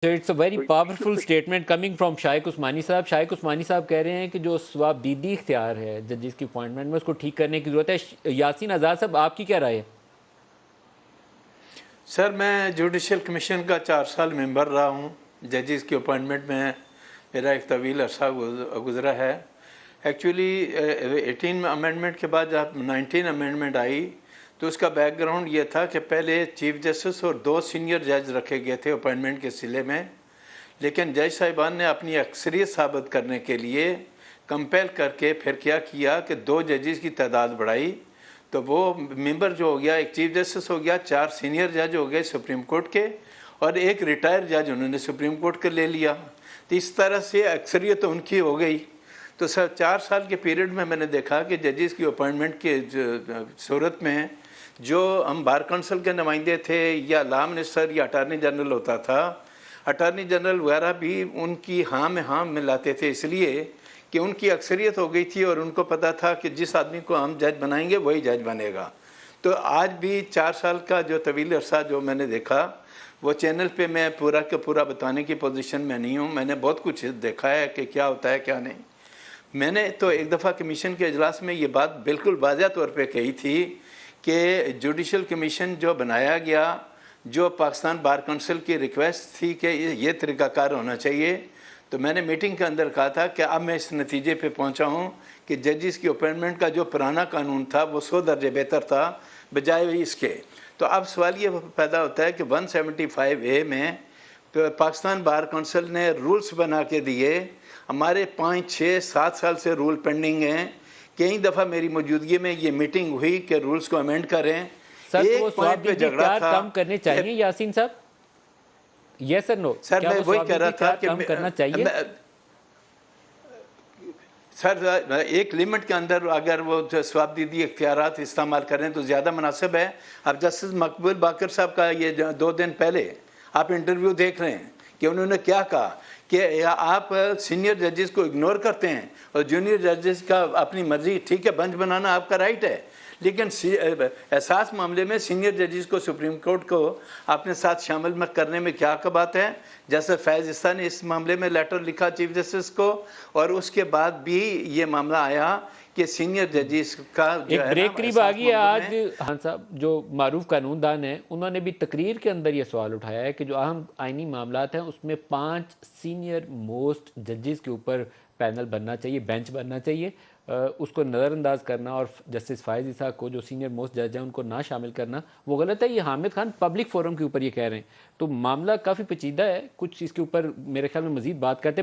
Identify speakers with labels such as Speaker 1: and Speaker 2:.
Speaker 1: It's a very powerful statement coming from Shaiq Usmani صاحب. شائق عثمانی صاحب کہہ رہے ہیں کہ جو ثوابدیدی اختیار ہے ججز کی اپوائنٹمنٹ میں اس کو ٹھیک کرنے کی ضرورت ہے. یاسین آزاد صاحب آپ کی کیا رائے ہے؟
Speaker 2: سر میں جوڈیشل کمیشن کا 4 سال ممبر رہا ہوں. ججز کی اپوائنٹمنٹ میں میرا ایک طویل عرصہ گزرا ہے. ایکچولی 18 امینڈمنٹ کے بعد جب 19 امینڈمنٹ آئی تو اس کا بیک گراؤنڈ یہ تھا کہ پہلے چیف جسٹس اور 2 سینئر جج رکھے گئے تھے اپوائنٹمنٹ کے سلسلے میں، لیکن جج صاحبان نے اپنی اکثریت ثابت کرنے کے لیے کمپیل کر کے پھر کیا کہ 2 ججز کی تعداد بڑھائی. تو وہ ممبر جو ہو گیا، ایک چیف جسٹس ہو گیا، 4 سینئر جج ہو گئے سپریم کورٹ کے، اور ایک ریٹائر جج انہوں نے سپریم کورٹ کے لے لیا. تو اس طرح سے اکثریت ان کی ہو گئی. تو سر 4 سال کے پیریڈ میں نے دیکھا کہ ججز کی اپوائنٹمنٹ کے صورت میں جو ہم بار کونسل کے نمائندے تھے یا لا منسٹر یا اٹارنی جنرل ہوتا تھا، اٹارنی جنرل وغیرہ بھی ان کی ہاں میں ہاں ملاتے تھے، اس لیے کہ ان کی اکثریت ہو گئی تھی اور ان کو پتہ تھا کہ جس آدمی کو ہم جج بنائیں گے وہی جج بنے گا. تو آج بھی 4 سال کا جو طویل عرصہ جو میں نے دیکھا، وہ چینل پہ میں پورا کے پورا بتانے کی پوزیشن میں نہیں ہوں. میں نے بہت کچھ دیکھا ہے کہ کیا ہوتا ہے کیا نہیں. میں نے تو ایک دفعہ کمیشن کے اجلاس میں یہ بات بالکل واضح طور پہ کہی تھی کہ جوڈیشل کمیشن جو بنایا گیا، جو پاکستان بار کونسل کی ریکویسٹ تھی کہ یہ طریقہ کار ہونا چاہیے، تو میں نے میٹنگ کے اندر کہا تھا کہ اب میں اس نتیجے پہ پہنچا ہوں کہ ججز کی اپوائنٹمنٹ کا جو پرانا قانون تھا وہ 100 درجے بہتر تھا بجائے اس کے. تو اب سوال یہ پیدا ہوتا ہے کہ 175A میں پاکستان بار کونسل نے رولز بنا کے دیے، ہمارے 5 6 7 سال سے رول پینڈنگ ہیں. کئی دفعہ میری موجودگی میں یہ میٹنگ ہوئی کہ رولز کو امینڈ کریں.
Speaker 1: سر
Speaker 2: ایک
Speaker 1: وہ
Speaker 2: پوائنٹ پہ
Speaker 1: ثوابدیدی
Speaker 2: جھگڑا
Speaker 1: اختیار
Speaker 2: تھا.
Speaker 1: کم کرنے چاہیے یاسین صاحب؟ یس سر نو؟
Speaker 2: سر
Speaker 1: کیا
Speaker 2: میں
Speaker 1: وہ
Speaker 2: وہی کہہ
Speaker 1: ثوابدیدی
Speaker 2: رہا تھا
Speaker 1: اختیار
Speaker 2: کہ
Speaker 1: کم کرنا چاہیے؟
Speaker 2: سر ایک لمٹ کے اندر اگر وہ ثوابدیدی اختیارات استعمال کریں تو زیادہ مناسب ہے. اب جسٹس مقبول باقر صاحب کا یہ 2 دن پہلے آپ انٹرویو دیکھ رہے ہیں کہ انہوں نے کیا کہا کہ آپ سینئر ججز کو اگنور کرتے ہیں اور جونیئر ججز کا اپنی مرضی، ٹھیک ہے بنچ بنانا آپ کا رائٹ ہے، لیکن احساس معاملے میں سینئر ججز کو سپریم کورٹ کو اپنے ساتھ شامل کرنے میں کیا بات ہے. جیسے فیض عیسیٰ نے اس معاملے میں لیٹر لکھا چیف جسٹس کو، اور اس کے بعد بھی یہ معاملہ آیا کہ سینئر ججز کا
Speaker 1: ایک بریک قریب آ گئی ہے. آج خان صاحب جو معروف قانون دان ہیں انہوں نے بھی تقریر کے اندر یہ سوال اٹھایا ہے کہ جو اہم آئینی معاملات ہیں اس میں 5 سینئر موسٹ ججز کے اوپر پینل بننا چاہیے، بینچ بننا چاہیے. اس کو نظر انداز کرنا اور جسٹس فائز عیسیٰ کو جو سینئر موسٹ جج ہیں ان کو نہ شامل کرنا وہ غلط ہے. یہ حامد خان پبلک فورم کے اوپر یہ کہہ رہے ہیں. تو معاملہ کافی پیچیدہ ہے، کچھ اس کے اوپر میرے خیال میں مزید بات کرتے ہیں.